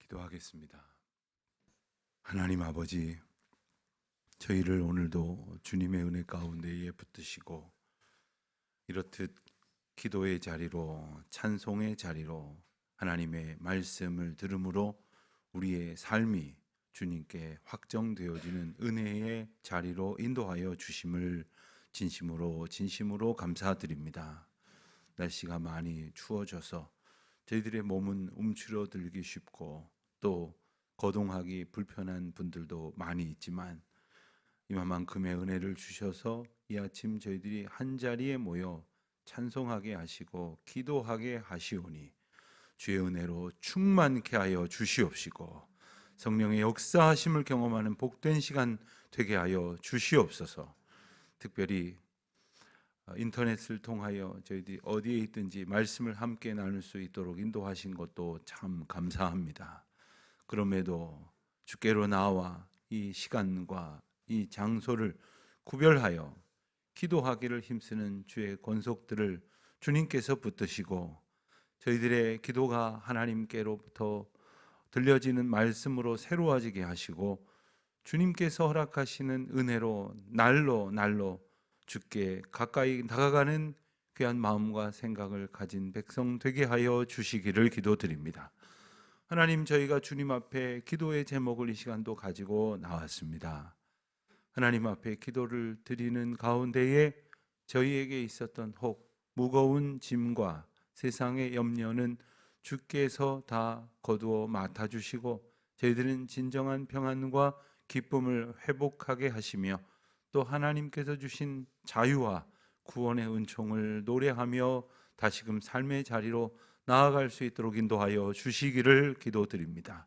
기도하겠습니다. 하나님 아버지, 저희를 오늘도 주님의 은혜 가운데에 붙드시고 이렇듯 기도의 자리로, 찬송의 자리로 하나님의 말씀을 들음으로 우리의 삶이 주님께 확정되어지는 은혜의 자리로 인도하여 주심을 진심으로 감사드립니다. 날씨가 많이 추워져서 저희들의 몸은 움츠러들기 쉽고 또 거동하기 불편한 분들도 많이 있지만 이만큼의 은혜를 주셔서 이 아침 저희들이 한자리에 모여 찬송하게 하시고 기도하게 하시오니 주의 은혜로 충만케 하여 주시옵시고 성령의 역사하심을 경험하는 복된 시간 되게 하여 주시옵소서. 특별히 인터넷을 통하여 저희들이 어디에 있든지 말씀을 함께 나눌 수 있도록 인도하신 것도 참 감사합니다. 그럼에도 주께로 나와 이 시간과 이 장소를 구별하여 기도하기를 힘쓰는 주의 권속들을 주님께서 붙드시고 저희들의 기도가 하나님께로부터 들려지는 말씀으로 새로워지게 하시고 주님께서 허락하시는 은혜로 날로 주께 가까이 다가가는 귀한 마음과 생각을 가진 백성 되게 하여 주시기를 기도드립니다. 하나님, 저희가 주님 앞에 기도의 제목을 이 시간도 가지고 나왔습니다. 하나님 앞에 기도를 드리는 가운데에 저희에게 있었던 혹 무거운 짐과 세상의 염려는 주께서 다 거두어 맡아주시고 저희들은 진정한 평안과 기쁨을 회복하게 하시며 또 하나님께서 주신 자유와 구원의 은총을 노래하며 다시금 삶의 자리로 나아갈 수 있도록 인도하여 주시기를 기도드립니다.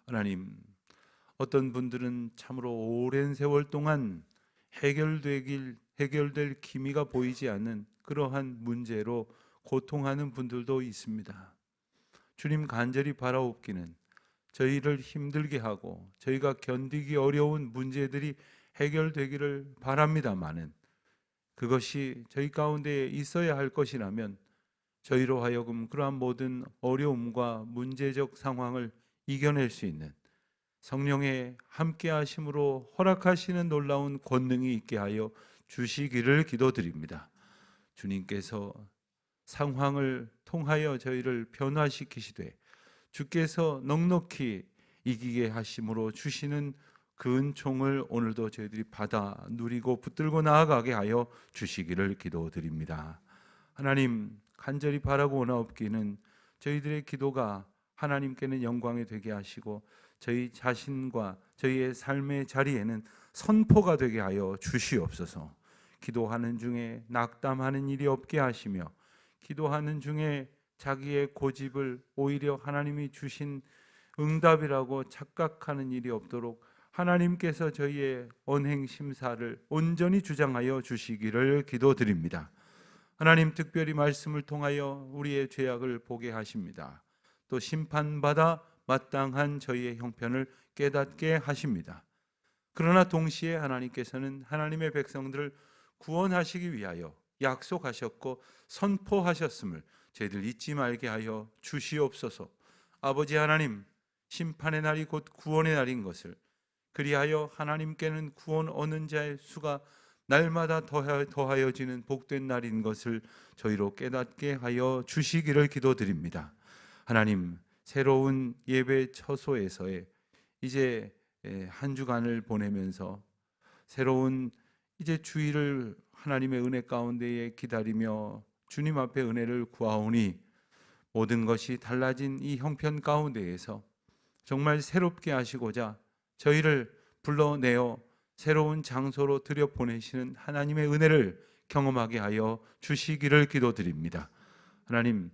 하나님, 어떤 분들은 참으로 오랜 세월 동안 해결될 기미가 보이지 않는 그러한 문제로 고통하는 분들도 있습니다. 주님, 간절히 바라옵기는 저희를 힘들게 하고 저희가 견디기 어려운 문제들이 해결되기를 바랍니다마는 그것이 저희 가운데 있어야 할 것이라면 저희로 하여금 그러한 모든 어려움과 문제적 상황을 이겨낼 수 있는 성령의 함께 하심으로 허락하시는 놀라운 권능이 있게 하여 주시기를 기도드립니다. 주님께서 상황을 통하여 저희를 변화시키시되 주께서 넉넉히 이기게 하심으로 주시는 그 은총을 오늘도 저희들이 받아 누리고 붙들고 나아가게 하여 주시기를 기도드립니다. 하나님, 간절히 바라고 원하옵기는 저희들의 기도가 하나님께는 영광이 되게 하시고 저희 자신과 저희의 삶의 자리에는 선포가 되게 하여 주시옵소서. 기도하는 중에 낙담하는 일이 없게 하시며 기도하는 중에 자기의 고집을 오히려 하나님이 주신 응답이라고 착각하는 일이 없도록 하나님께서 저희의 언행 심사를 온전히 주장하여 주시기를 기도드립니다. 하나님, 특별히 말씀을 통하여 우리의 죄악을 보게 하십니다. 또 심판받아 마땅한 저희의 형편을 깨닫게 하십니다. 그러나 동시에 하나님께서는 하나님의 백성들을 구원하시기 위하여 약속하셨고 선포하셨음을 저희들 잊지 말게 하여 주시옵소서. 아버지 하나님, 심판의 날이 곧 구원의 날인 것을, 그리하여 하나님께는 구원 얻는 자의 수가 날마다 더하여지는 복된 날인 것을 저희로 깨닫게 하여 주시기를 기도드립니다. 하나님, 새로운 예배 처소에서의 이제 한 주간을 보내면서 새로운 이제 주일을 하나님의 은혜 가운데에 기다리며 주님 앞에 은혜를 구하오니 모든 것이 달라진 이 형편 가운데에서 정말 새롭게 하시고자 저희를 불러내어 새로운 장소로 들여보내시는 하나님의 은혜를 경험하게 하여 주시기를 기도드립니다. 하나님,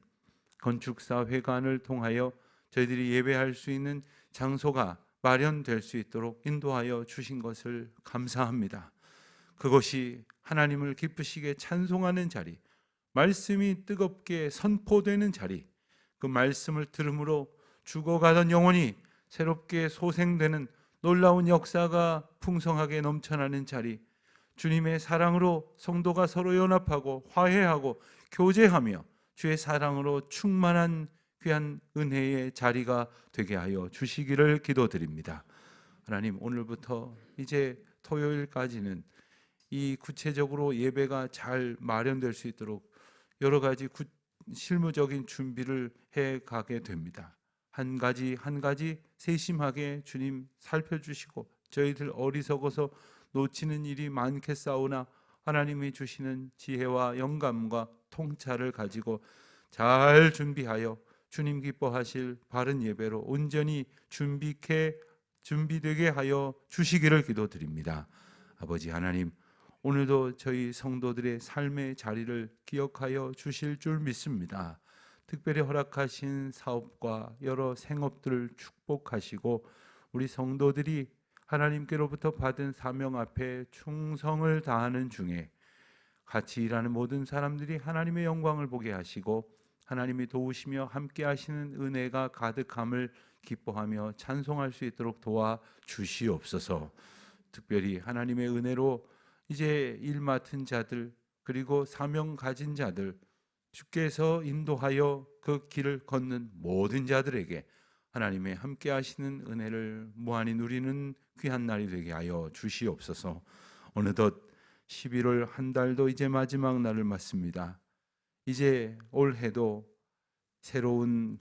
건축사 회관을 통하여 저희들이 예배할 수 있는 장소가 마련될 수 있도록 인도하여 주신 것을 감사합니다. 그것이 하나님을 기쁘시게 찬송하는 자리, 말씀이 뜨겁게 선포되는 자리, 그 말씀을 들음으로 죽어가던 영혼이 새롭게 소생되는 놀라운 역사가 풍성하게 넘쳐나는 자리, 주님의 사랑으로 성도가 서로 연합하고 화해하고 교제하며 주의 사랑으로 충만한 귀한 은혜의 자리가 되게 하여 주시기를 기도드립니다. 하나님, 오늘부터 이제 토요일까지는 이 구체적으로 예배가 잘 마련될 수 있도록 여러 가지 실무적인 준비를 해 가게 됩니다. 한 가지 한 가지 세심하게 주님 살펴주시고, 저희들 어리석어서 놓치는 일이 많겠사오나 하나님이 주시는 지혜와 영감과 통찰을 가지고 잘 준비하여 주님 기뻐하실 바른 예배로 온전히 준비되게 하여 주시기를 기도드립니다. 아버지 하나님, 오늘도 저희 성도들의 삶의 자리를 기억하여 주실 줄 믿습니다. 특별히 허락하신 사업과 여러 생업들을 축복하시고, 우리 성도들이 하나님께로부터 받은 사명 앞에 충성을 다하는 중에 같이 일하는 모든 사람들이 하나님의 영광을 보게 하시고, 하나님이 도우시며 함께 하시는 은혜가 가득함을 기뻐하며 찬송할 수 있도록 도와 주시옵소서. 특별히 하나님의 은혜로 이제 일 맡은 자들, 그리고 사명 가진 자들, 주께서 인도하여 그 길을 걷는 모든 자들에게 하나님의 함께 하시는 은혜를 무한히 누리는 귀한 날이 되게 하여 주시옵소서. 어느덧 11월 한 달도 이제 마지막 날을 맞습니다. 이제 올해도 새로운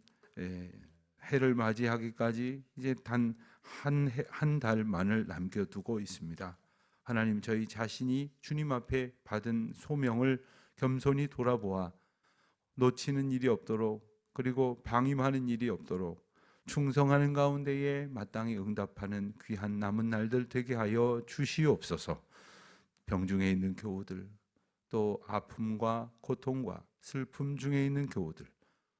해를 맞이하기까지 이제 단 한 달만을 남겨두고 있습니다. 하나님, 저희 자신이 주님 앞에 받은 소명을 겸손히 돌아보아 놓치는 일이 없도록, 그리고 방임하는 일이 없도록 충성하는 가운데에 마땅히 응답하는 귀한 남은 날들 되게 하여 주시옵소서. 병중에 있는 교우들, 또 아픔과 고통과 슬픔 중에 있는 교우들,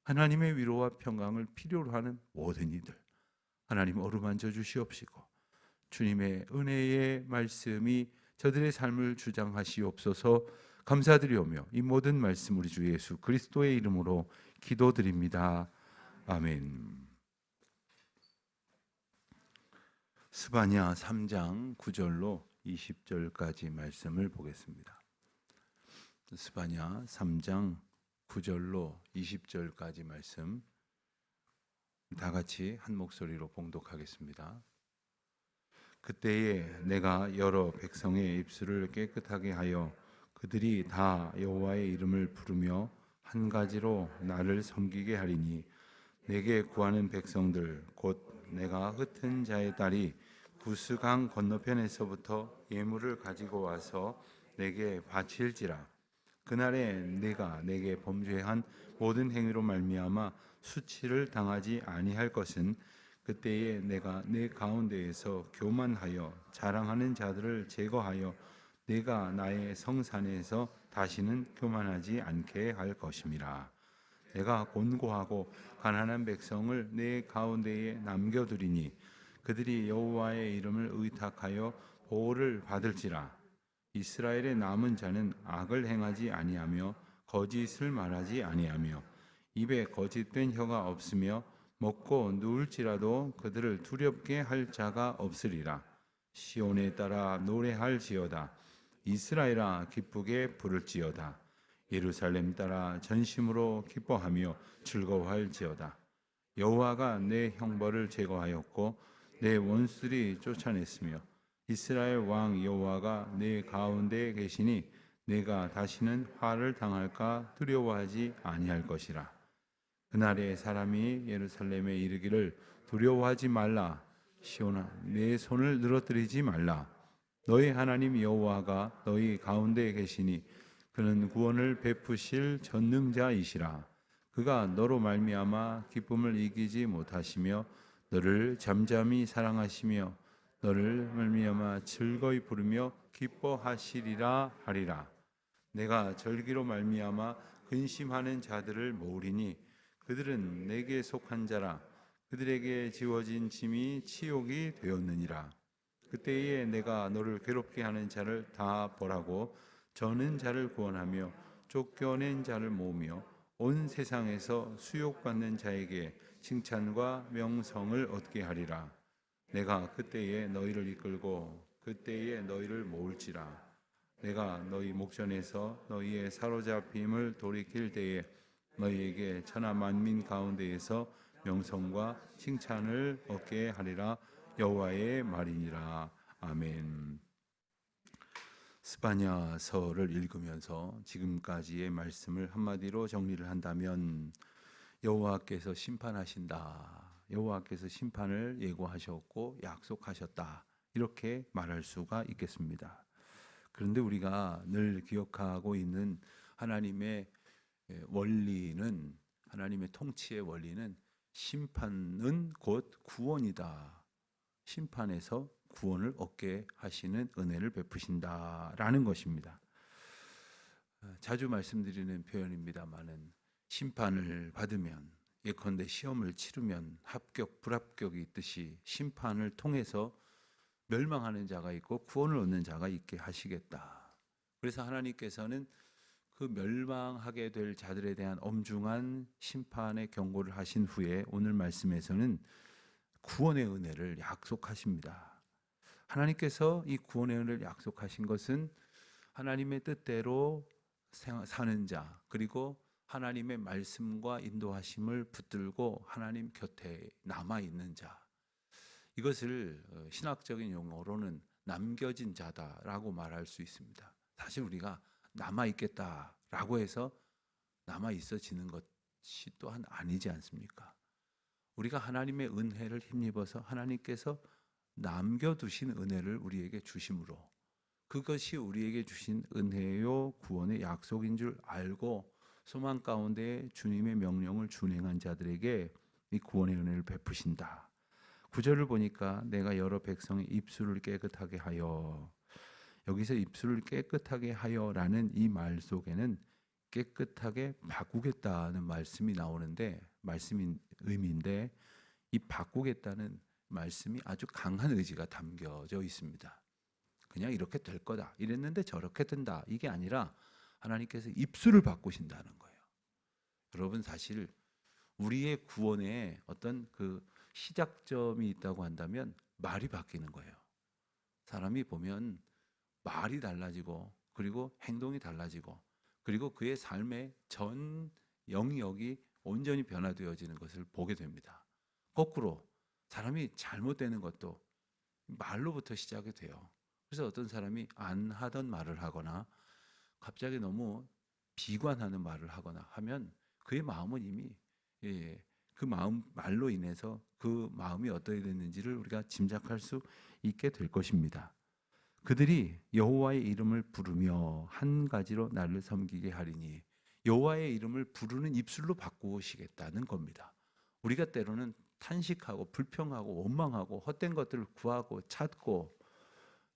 하나님의 위로와 평강을 필요로 하는 모든 이들, 하나님 어루만져 주시옵시고 주님의 은혜의 말씀이 저들의 삶을 주장하시옵소서. 감사드리오며 이 모든 말씀 우리 주 예수 그리스도의 이름으로 기도드립니다. 아멘. 스바냐 3장 9절로 20절까지 말씀을 보겠습니다. 스바냐 3장 9절로 20절까지 말씀 다 같이 한 목소리로 봉독하겠습니다. 그때에 내가 여러 백성의 입술을 깨끗하게 하여 그들이 다 여호와의 이름을 부르며 한 가지로 나를 섬기게 하리니, 내게 구하는 백성들 곧 내가 흩은 자의 딸이 부스강 건너편에서부터 예물을 가지고 와서 내게 바칠지라. 그날에 네가 내게 범죄한 모든 행위로 말미암아 수치를 당하지 아니할 것은, 그때에 내가 내 가운데에서 교만하여 자랑하는 자들을 제거하여 내가 나의 성산에서 다시는 교만하지 않게 할 것임이라. 내가 곤고하고 가난한 백성을 내 가운데에 남겨두리니 그들이 여호와의 이름을 의탁하여 보호를 받을지라. 이스라엘의 남은 자는 악을 행하지 아니하며 거짓을 말하지 아니하며 입에 거짓된 혀가 없으며 먹고 누울지라도 그들을 두렵게 할 자가 없으리라. 시온에 따라 노래할지어다. 이스라엘아 기쁘게 부를지어다. 예루살렘 따라 전심으로 기뻐하며 즐거워할지어다. 여호와가 내 형벌을 제거하였고 내 원수들이 쫓아냈으며 이스라엘 왕 여호와가 내 가운데 계시니 내가 다시는 화를 당할까 두려워하지 아니할 것이라. 그날에 사람이 예루살렘에 이르기를 두려워하지 말라. 시온아 내 손을 늘어뜨리지 말라. 너희 하나님 여호와가 너희 가운데 계시니 그는 구원을 베푸실 전능자이시라. 그가 너로 말미암아 기쁨을 이기지 못하시며 너를 잠잠히 사랑하시며 너를 말미암아 즐거이 부르며 기뻐하시리라 하리라. 내가 절기로 말미암아 근심하는 자들을 모으리니 그들은 내게 속한 자라. 그들에게 지워진 짐이 치욕이 되었느니라. 그때에 내가 너를 괴롭게 하는 자를 다 벌하고 저는 자를 구원하며 쫓겨낸 자를 모으며 온 세상에서 수욕받는 자에게 칭찬과 명성을 얻게 하리라. 내가 그때에 너희를 이끌고 그때에 너희를 모을지라. 내가 너희 목전에서 너희의 사로잡힘을 돌이킬 때에 너희에게 천하 만민 가운데에서 명성과 칭찬을 얻게 하리라. 여호와의 말이니라. 아멘. 스바냐서를 읽으면서 지금까지의 말씀을 한마디로 정리를 한다면 여호와께서 심판하신다. 여호와께서 심판을 예고하셨고 약속하셨다. 이렇게 말할 수가 있겠습니다. 그런데 우리가 늘 기억하고 있는 하나님의 원리는, 하나님의 통치의 원리는 심판은 곧 구원이다. 심판에서 구원을 얻게 하시는 은혜를 베푸신다라는 것입니다. 자주 말씀드리는 표현입니다만은 심판을 받으면, 예컨대 시험을 치르면 합격, 불합격이 있듯이 심판을 통해서 멸망하는 자가 있고 구원을 얻는 자가 있게 하시겠다. 그래서 하나님께서는 그 멸망하게 될 자들에 대한 엄중한 심판의 경고를 하신 후에 오늘 말씀에서는 구원의 은혜를 약속하십니다. 하나님께서 이 구원의 은혜를 약속하신 것은 하나님의 뜻대로 사는 자, 그리고 하나님의 말씀과 인도하심을 붙들고 하나님 곁에 남아있는 자, 이것을 신학적인 용어로는 남겨진 자다라고 말할 수 있습니다. 사실 우리가 남아있겠다라고 해서 남아있어지는 것이 또한 아니지 않습니까? 우리가 하나님의 은혜를 힘입어서 하나님께서 남겨두신 은혜를 우리에게 주심으로 그것이 우리에게 주신 은혜요 구원의 약속인 줄 알고 소망 가운데 주님의 명령을 준행한 자들에게 이 구원의 은혜를 베푸신다. 9절을 보니까 내가 여러 백성의 입술을 깨끗하게 하여, 여기서 입술을 깨끗하게 하여라는 이 말 속에는 깨끗하게 바꾸겠다는 말씀이 나오는데, 말씀인 의미인데 이 바꾸겠다는 말씀이 아주 강한 의지가 담겨져 있습니다. 그냥 이렇게 될 거다, 이랬는데 저렇게 된다, 이게 아니라 하나님께서 입술을 바꾸신다는 거예요. 여러분, 사실 우리의 구원에 어떤 그 시작점이 있다고 한다면 말이 바뀌는 거예요. 사람이 보면 말이 달라지고 그리고 행동이 달라지고 그리고 그의 삶의 전 영역이 온전히 변화되어지는 것을 보게 됩니다. 거꾸로 사람이 잘못되는 것도 말로부터 시작이 돼요. 그래서 어떤 사람이 안 하던 말을 하거나 갑자기 너무 비관하는 말을 하거나 하면 그의 마음은 이미 그 마음 말로 인해서 그 마음이 어떻게 됐는지를 우리가 짐작할 수 있게 될 것입니다. 그들이 여호와의 이름을 부르며 한 가지로 나를 섬기게 하리니, 여호와의 이름을 부르는 입술로 바꾸시겠다는 겁니다. 우리가 때로는 탄식하고 불평하고 원망하고 헛된 것들을 구하고 찾고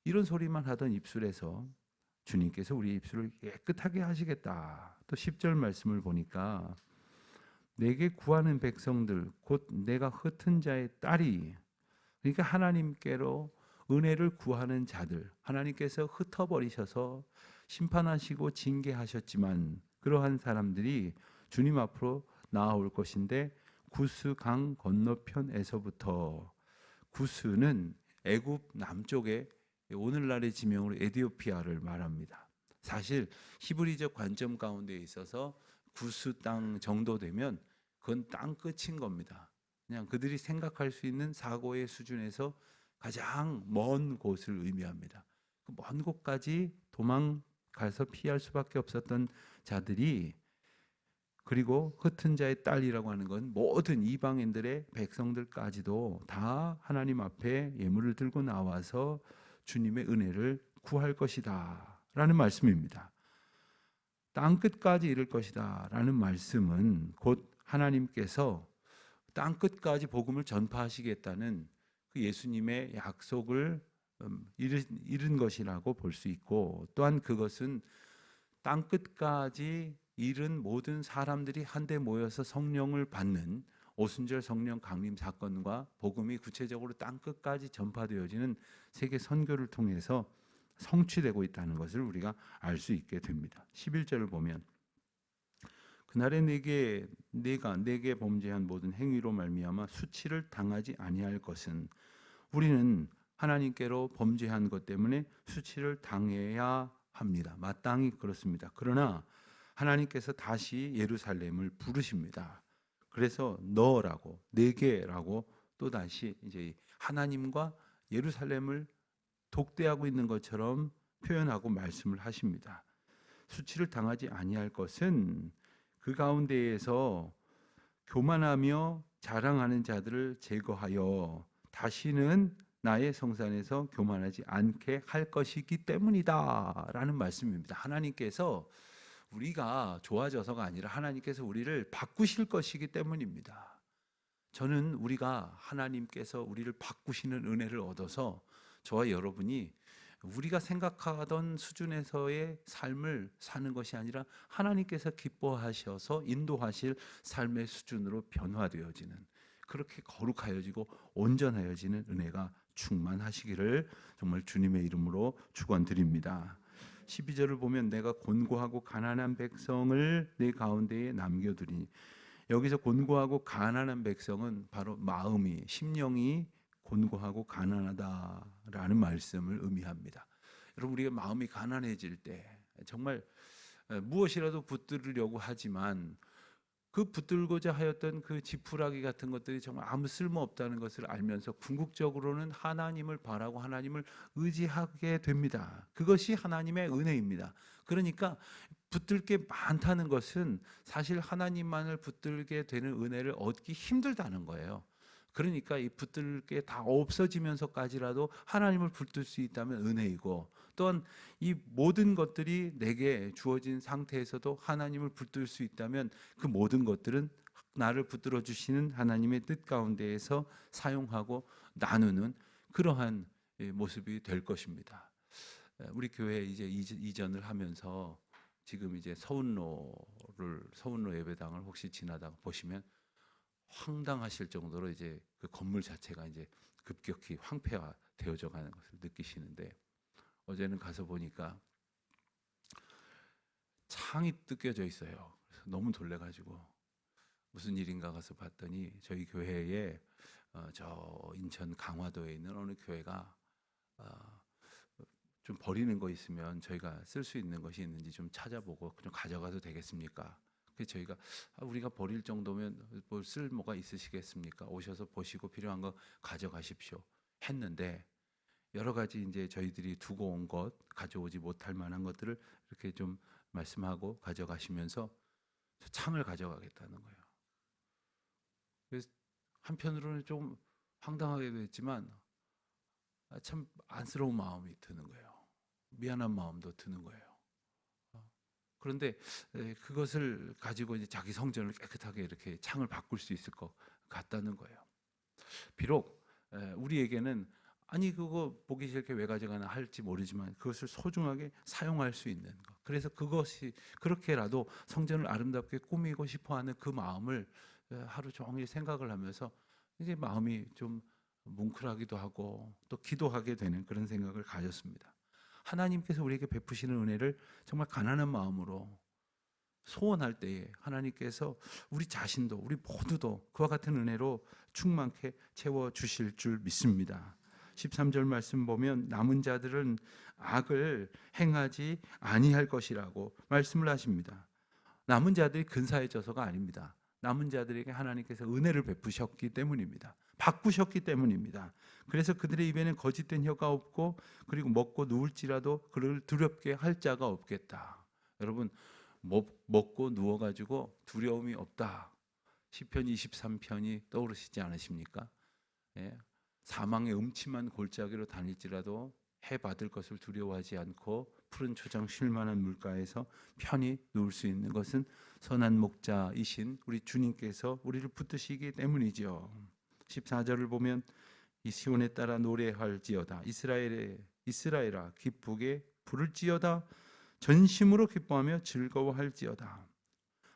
이런 소리만 하던 입술에서 주님께서 우리 입술을 깨끗하게 하시겠다. 또 10절 말씀을 보니까 내게 구하는 백성들 곧 내가 흩은 자의 딸이, 그러니까 하나님께로 은혜를 구하는 자들, 하나님께서 흩어버리셔서 심판하시고 징계하셨지만 그러한 사람들이 주님 앞으로 나아올 것인데, 구스 강 건너편에서부터, 구스는 애굽 남쪽에 오늘날의 지명으로 에디오피아를 말합니다. 사실 히브리적 관점 가운데 있어서 구스 땅 정도 되면 그건 땅 끝인 겁니다. 그냥 그들이 생각할 수 있는 사고의 수준에서 가장 먼 곳을 의미합니다. 그 먼 곳까지 도망가서 피할 수밖에 없었던 자들이, 그리고 흩은 자의 딸이라고 하는 건 모든 이방인들의 백성들까지도 다 하나님 앞에 예물을 들고 나와서 주님의 은혜를 구할 것이다 라는 말씀입니다. 땅 끝까지 이를 것이다 라는 말씀은 곧 하나님께서 땅 끝까지 복음을 전파하시겠다는 그 예수님의 약속을 이룬 것이라고 볼 수 있고, 또한 그것은 땅 끝까지 이른 모든 사람들이 한데 모여서 성령을 받는 오순절 성령 강림 사건과 복음이 구체적으로 땅 끝까지 전파되어지는 세계 선교를 통해서 성취되고 있다는 것을 우리가 알 수 있게 됩니다. 11절을 보면 그날에 내가 내게 범죄한 모든 행위로 말미암아 수치를 당하지 아니할 것은, 우리는 하나님께로 범죄한 것 때문에 수치를 당해야 합니다. 마땅히 그렇습니다. 그러나 하나님께서 다시 예루살렘을 부르십니다. 그래서 너라고, 내게라고 또 다시 이제 하나님과 예루살렘을 독대하고 있는 것처럼 표현하고 말씀을 하십니다. 수치를 당하지 아니할 것은 그 가운데에서 교만하며 자랑하는 자들을 제거하여 다시는 나의 성산에서 교만하지 않게 할 것이기 때문이다라는 말씀입니다. 하나님께서 우리가 좋아져서가 아니라 하나님께서 우리를 바꾸실 것이기 때문입니다. 저는 우리가 하나님께서 우리를 바꾸시는 은혜를 얻어서 저와 여러분이 우리가 생각하던 수준에서의 삶을 사는 것이 아니라 하나님께서 기뻐하셔서 인도하실 삶의 수준으로 변화되어지는, 그렇게 거룩하여지고 온전하여지는 은혜가 충만하시기를 정말 주님의 이름으로 축원드립니다. 12절을 보면 내가 곤고하고 가난한 백성을 내 가운데에 남겨두리니, 여기서 곤고하고 가난한 백성은 바로 마음이, 심령이 곤고하고 가난하다라는 말씀을 의미합니다. 여러분, 우리가 마음이 가난해질 때 정말 무엇이라도 붙들으려고 하지만 그 붙들고자 하였던 그 지푸라기 같은 것들이 정말 아무 쓸모 없다는 것을 알면서 궁극적으로는 하나님을 바라고 하나님을 의지하게 됩니다. 그것이 하나님의 은혜입니다. 그러니까 붙들 게 많다는 것은 사실 하나님만을 붙들게 되는 은혜를 얻기 힘들다는 거예요. 그러니까 이 붙들 게 다 없어지면서까지라도 하나님을 붙들 수 있다면 은혜이고, 또한 이 모든 것들이 내게 주어진 상태에서도 하나님을 붙들 수 있다면 그 모든 것들은 나를 붙들어 주시는 하나님의 뜻 가운데에서 사용하고 나누는 그러한 모습이 될 것입니다. 우리 교회 이제 이전을 하면서 지금 이제 서운로 예배당을 혹시 지나다가 보시면 황당하실 정도로 이제 그 건물 자체가 이제 급격히 황폐화 되어져 가는 것을 느끼시는데, 어제는 가서 보니까 창이 뜯겨져 있어요. 그래서 너무 놀래가지고 무슨 일인가 가서 봤더니 저희 교회에 저 인천 강화도에 있는 어느 교회가 좀 버리는 거 있으면 저희가 쓸 수 있는 것이 있는지 좀 찾아보고 좀 가져가도 되겠습니까? 그래서 저희가 우리가 버릴 정도면 뭘 쓸모가 있으시겠습니까? 오셔서 보시고 필요한 거 가져가십시오 했는데, 여러 가지 이제 저희들이 두고 온 것, 가져오지 못할 만한 것들을 이렇게 좀 말씀하고 가져가시면서 창을 가져가겠다는 거예요. 그래서 한편으로는 좀 황당하게도 했지만 참 안쓰러운 마음이 드는 거예요. 미안한 마음도 드는 거예요. 그런데 그것을 가지고 이제 자기 성전을 깨끗하게 이렇게 창을 바꿀 수 있을 것 같다는 거예요. 비록 우리에게는 아니 그거 보기 싫게 왜 가져가나 할지 모르지만 그것을 소중하게 사용할 수 있는 것, 그래서 그것이 그렇게라도 성전을 아름답게 꾸미고 싶어하는 그 마음을 하루 종일 생각을 하면서 이제 마음이 좀 뭉클하기도 하고 또 기도하게 되는 그런 생각을 가졌습니다. 하나님께서 우리에게 베푸시는 은혜를 정말 가난한 마음으로 소원할 때에 하나님께서 우리 자신도 우리 모두도 그와 같은 은혜로 충만케 채워주실 줄 믿습니다. 13절 말씀 보면 남은 자들은 악을 행하지 아니할 것이라고 말씀을 하십니다. 남은 자들이 근사해져서가 아닙니다. 남은 자들에게 하나님께서 은혜를 베푸셨기 때문입니다. 바꾸셨기 때문입니다. 그래서 그들의 입에는 거짓된 혀가 없고 그리고 먹고 누울지라도 그를 두렵게 할 자가 없겠다. 여러분, 먹고 누워가지고 두려움이 없다. 시편 23편이 떠오르시지 않으십니까? 예. 사망의 음침한 골짜기로 다닐지라도 해 받을 것을 두려워하지 않고 푸른 초장 쉴 만한 물가에서 편히 누울 수 있는 것은 선한 목자이신 우리 주님께서 우리를 붙드시기 때문이죠. 14절을 보면 이 시온에 따라 노래할지어다. 이스라엘아 기쁘게 부를지어다. 전심으로 기뻐하며 즐거워할지어다.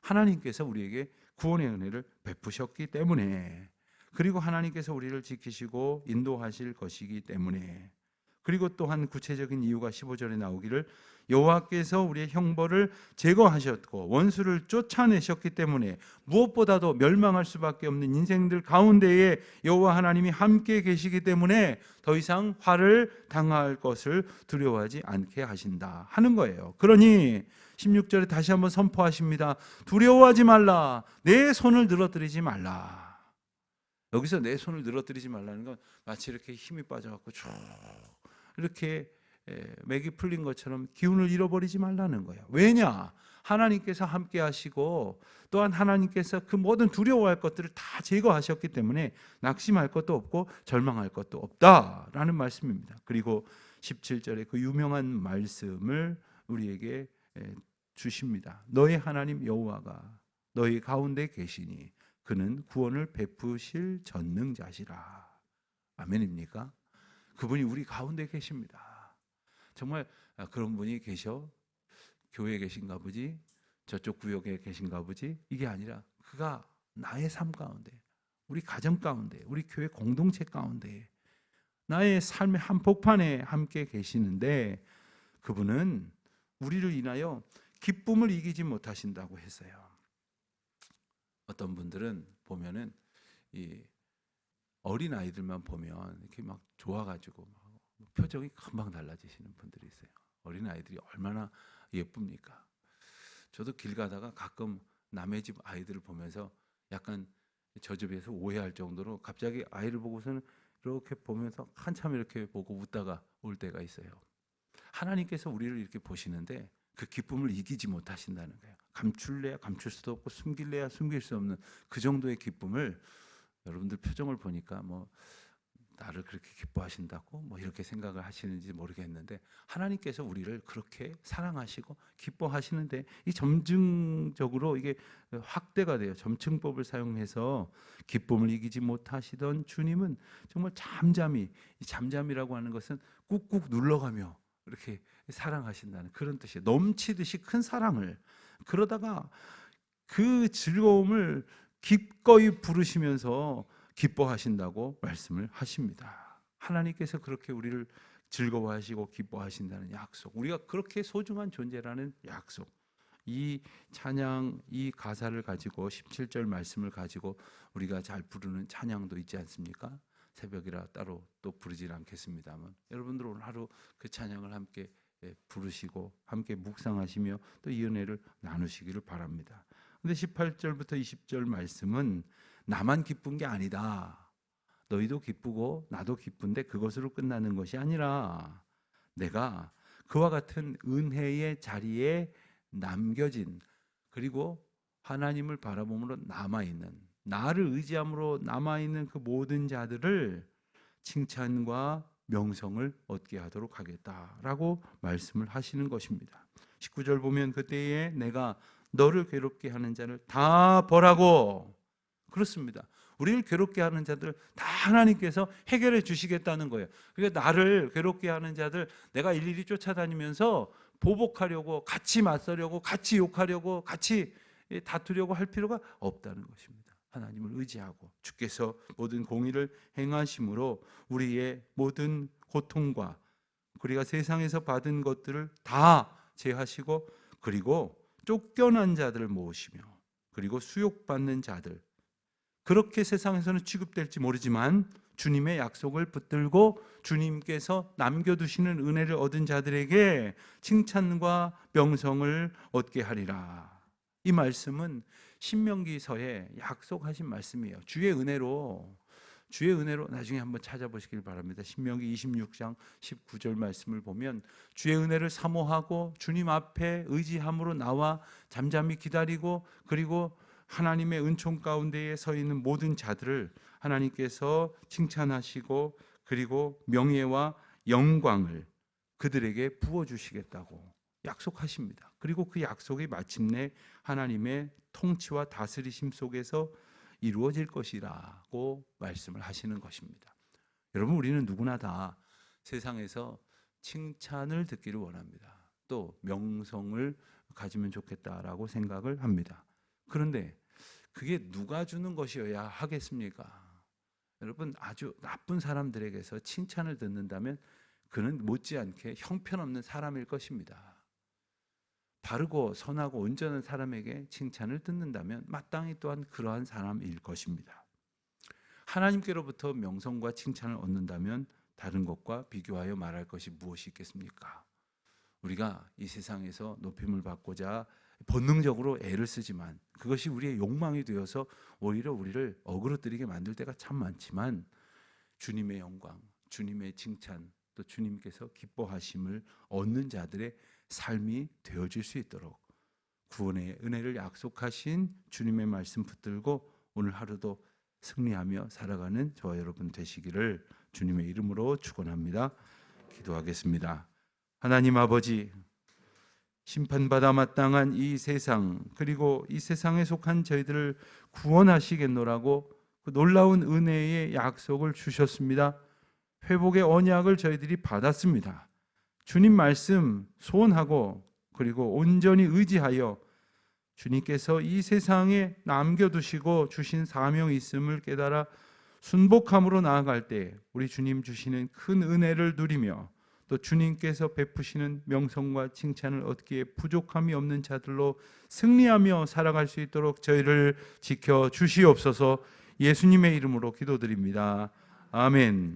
하나님께서 우리에게 구원의 은혜를 베푸셨기 때문에, 그리고 하나님께서 우리를 지키시고 인도하실 것이기 때문에, 그리고 또한 구체적인 이유가 15절에 나오기를 여호와께서 우리의 형벌을 제거하셨고 원수를 쫓아내셨기 때문에 무엇보다도 멸망할 수밖에 없는 인생들 가운데에 여호와 하나님이 함께 계시기 때문에 더 이상 화를 당할 것을 두려워하지 않게 하신다 하는 거예요. 그러니 16절에 다시 한번 선포하십니다. 두려워하지 말라. 내 손을 늘어뜨리지 말라. 여기서 내 손을 늘어뜨리지 말라는 건 마치 이렇게 힘이 빠져갖고 쭉 이렇게 맥이 풀린 것처럼 기운을 잃어버리지 말라는 거예요. 왜냐? 하나님께서 함께 하시고 또한 하나님께서 그 모든 두려워할 것들을 다 제거하셨기 때문에 낙심할 것도 없고 절망할 것도 없다라는 말씀입니다. 그리고 17절에 그 유명한 말씀을 우리에게 주십니다. 너희 하나님 여호와가 너희 가운데 계시니 그는 구원을 베푸실 전능자시라. 아멘입니까? 그분이 우리 가운데 계십니다. 정말 그런 분이 계셔? 교회에 계신가 보지? 저쪽 구역에 계신가 보지? 이게 아니라 그가 나의 삶 가운데, 우리 가정 가운데, 우리 교회 공동체 가운데, 나의 삶의 한복판에 함께 계시는데 그분은 우리를 인하여 기쁨을 이기지 못하신다고 했어요. 어떤 분들은 보면은 이 어린 아이들만 보면 이렇게 막 좋아가지고 표정이 금방 달라지시는 분들이 있어요. 어린 아이들이 얼마나 예쁩니까? 저도 길 가다가 가끔 남의 집 아이들을 보면서 약간 저 집에서 오해할 정도로 갑자기 아이를 보고서는 이렇게 보면서 한참 이렇게 보고 웃다가 올 때가 있어요. 하나님께서 우리를 이렇게 보시는데 그 기쁨을 이기지 못하신다는 거예요. 감출래야 감출 수도 없고 숨길래야 숨길 수 없는 그 정도의 기쁨을, 여러분들 표정을 보니까 뭐 나를 그렇게 기뻐하신다고 뭐 이렇게 생각을 하시는지 모르겠는데 하나님께서 우리를 그렇게 사랑하시고 기뻐하시는데 이 점증적으로 이게 확대가 돼요. 점층법을 사용해서 기쁨을 이기지 못하시던 주님은 정말 잠잠히, 이 잠잠이라고 하는 것은 꾹꾹 눌러가며 이렇게 사랑하신다는 그런 뜻이에요. 넘치듯이 큰 사랑을, 그러다가 그 즐거움을 기꺼이 부르시면서 기뻐하신다고 말씀을 하십니다. 하나님께서 그렇게 우리를 즐거워하시고 기뻐하신다는 약속, 우리가 그렇게 소중한 존재라는 약속, 이 찬양, 이 가사를 가지고 17절 말씀을 가지고 우리가 잘 부르는 찬양도 있지 않습니까? 새벽이라 따로 또 부르질 않겠습니다만 여러분들 오늘 하루 그 찬양을 함께 부르시고 함께 묵상하시며 또 이 은혜를 나누시기를 바랍니다. 근데 18절부터 20절 말씀은 나만 기쁜 게 아니다. 너희도 기쁘고 나도 기쁜데 그것으로 끝나는 것이 아니라 내가 그와 같은 은혜의 자리에 남겨진, 그리고 하나님을 바라봄으로 남아있는, 나를 의지함으로 남아있는 그 모든 자들을 칭찬과 명성을 얻게 하도록 하겠다라고 말씀을 하시는 것입니다. 19절 보면 그때에 내가 너를 괴롭게 하는 자를 다 벌하고, 그렇습니다. 우리를 괴롭게 하는 자들 다 하나님께서 해결해 주시겠다는 거예요. 그러니까 나를 괴롭게 하는 자들 내가 일일이 쫓아다니면서 보복하려고, 같이 맞서려고, 같이 욕하려고, 같이 다투려고 할 필요가 없다는 것입니다. 하나님을 의지하고 주께서 모든 공의를 행하심으로 우리의 모든 고통과 우리가 세상에서 받은 것들을 다 제하시고, 그리고 쫓겨난 자들을 모으시며, 그리고 수욕받는 자들, 그렇게 세상에서는 취급될지 모르지만 주님의 약속을 붙들고 주님께서 남겨두시는 은혜를 얻은 자들에게 칭찬과 명성을 얻게 하리라. 이 말씀은 신명기서에 약속하신 말씀이에요. 주의 은혜로 나중에 한번 찾아보시길 바랍니다. 신명기 26장 19절 말씀을 보면 주의 은혜를 사모하고 주님 앞에 의지함으로 나와 잠잠히 기다리고, 그리고 하나님의 은총 가운데에 서 있는 모든 자들을 하나님께서 칭찬하시고, 그리고 명예와 영광을 그들에게 부어주시겠다고 약속하십니다. 그리고 그 약속이 마침내 하나님의 통치와 다스리심 속에서 이루어질 것이라고 말씀을 하시는 것입니다. 여러분, 우리는 누구나 다 세상에서 칭찬을 듣기를 원합니다. 또 명성을 가지면 좋겠다라고 생각을 합니다. 그런데 그게 누가 주는 것이어야 하겠습니까? 여러분, 아주 나쁜 사람들에게서 칭찬을 듣는다면 그는 못지않게 형편없는 사람일 것입니다. 바르고 선하고 온전한 사람에게 칭찬을 듣는다면 마땅히 또한 그러한 사람일 것입니다. 하나님께로부터 명성과 칭찬을 얻는다면 다른 것과 비교하여 말할 것이 무엇이 있겠습니까? 우리가 이 세상에서 높임을 받고자 본능적으로 애를 쓰지만 그것이 우리의 욕망이 되어서 오히려 우리를 어그러뜨리게 만들 때가 참 많지만, 주님의 영광, 주님의 칭찬, 또 주님께서 기뻐하심을 얻는 자들의 삶이 되어질 수 있도록 구원의 은혜를 약속하신 주님의 말씀 붙들고 오늘 하루도 승리하며 살아가는 저와 여러분 되시기를 주님의 이름으로 축원합니다. 기도하겠습니다. 하나님 아버지, 심판받아 마땅한 이 세상, 그리고 이 세상에 속한 저희들을 구원하시겠노라고 그 놀라운 은혜의 약속을 주셨습니다. 회복의 언약을 저희들이 받았습니다. 주님 말씀 소원하고 그리고 온전히 의지하여 주님께서 이 세상에 남겨두시고 주신 사명이 있음을 깨달아 순복함으로 나아갈 때 우리 주님 주시는 큰 은혜를 누리며 또 주님께서 베푸시는 명성과 칭찬을 얻기에 부족함이 없는 자들로 승리하며 살아갈 수 있도록 저희를 지켜 주시옵소서. 예수님의 이름으로 기도드립니다. 아멘.